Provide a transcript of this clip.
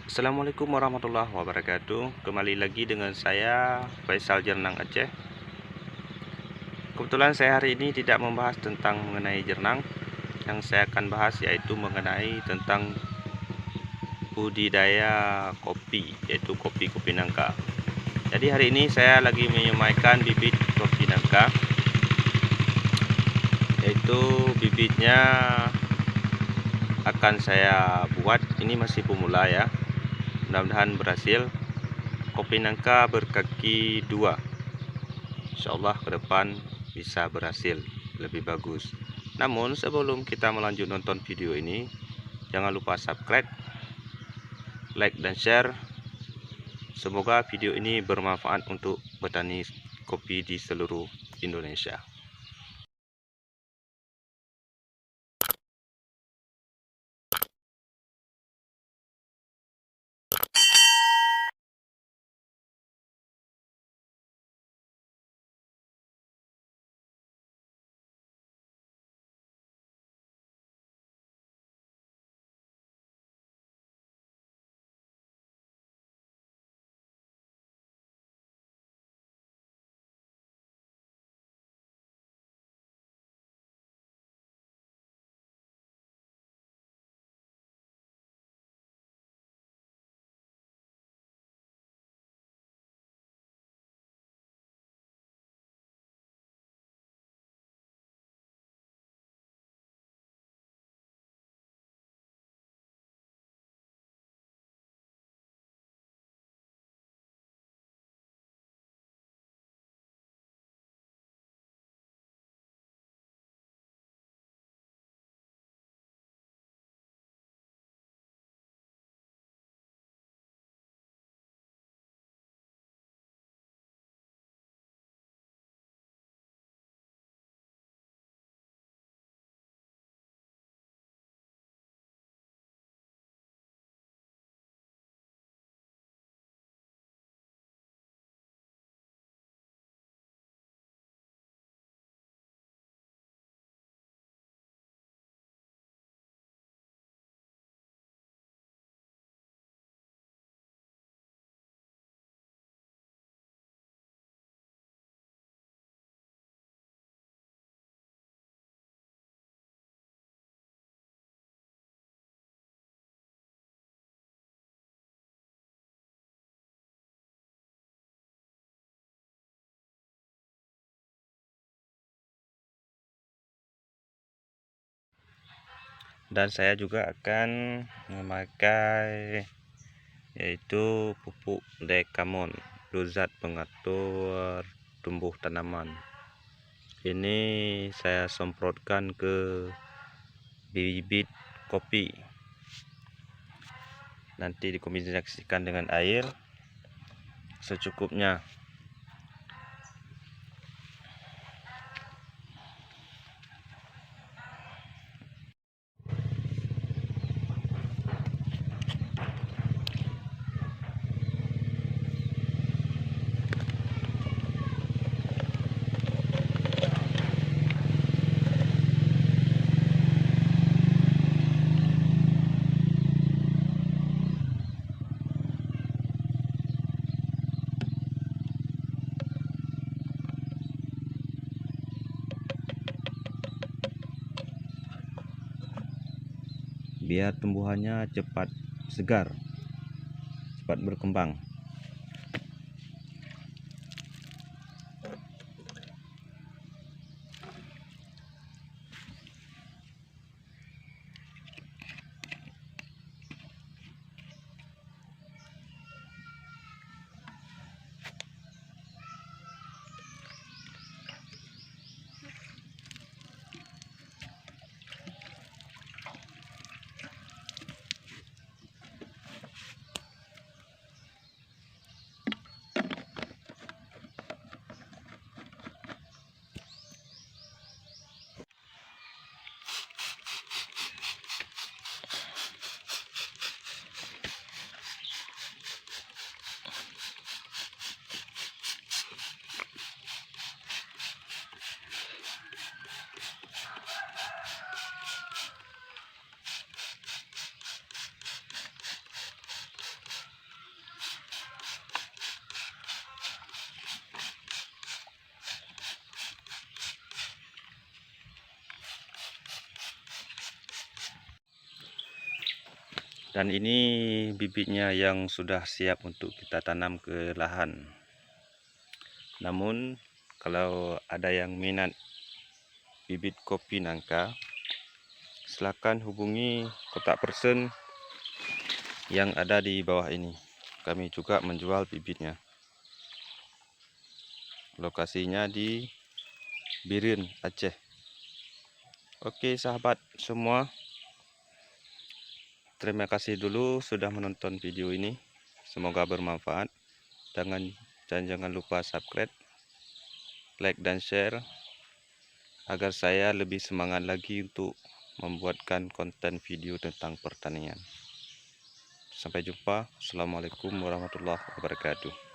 Assalamualaikum warahmatullahi wabarakatuh. Kembali lagi dengan saya Faisal Jernang Aceh. Kebetulan saya hari ini tidak membahas tentang mengenai jernang. Yang saya akan bahas yaitu mengenai tentang budidaya kopi, yaitu kopi nangka. Jadi hari ini saya lagi menyemaikan bibit kopi nangka, yaitu bibitnya akan saya buat. Ini masih pemula ya, mudah-mudahan berhasil. Kopi nangka berkaki 2, insyaallah ke depan bisa berhasil lebih bagus. Namun sebelum kita melanjut nonton video ini, jangan lupa subscribe, like dan share. Semoga video ini bermanfaat untuk petani kopi di seluruh Indonesia. Dan saya juga akan memakai yaitu pupuk Dekamon, zat pengatur tumbuh tanaman. Ini saya semprotkan ke bibit kopi, nanti dikombinasikan dengan air secukupnya. Biar tumbuhannya cepat segar, cepat berkembang. Dan ini bibitnya yang sudah siap untuk kita tanam ke lahan. Namun kalau ada yang minat bibit kopi nangka, silakan hubungi kontak person yang ada di bawah ini. Kami juga menjual bibitnya. Lokasinya di Biren, Aceh. Oke sahabat semua, terima kasih dulu sudah menonton video ini. Semoga bermanfaat. Jangan lupa subscribe, like dan share agar saya lebih semangat lagi untuk membuatkan konten video tentang pertanian. Sampai jumpa. Assalamualaikum warahmatullahi wabarakatuh.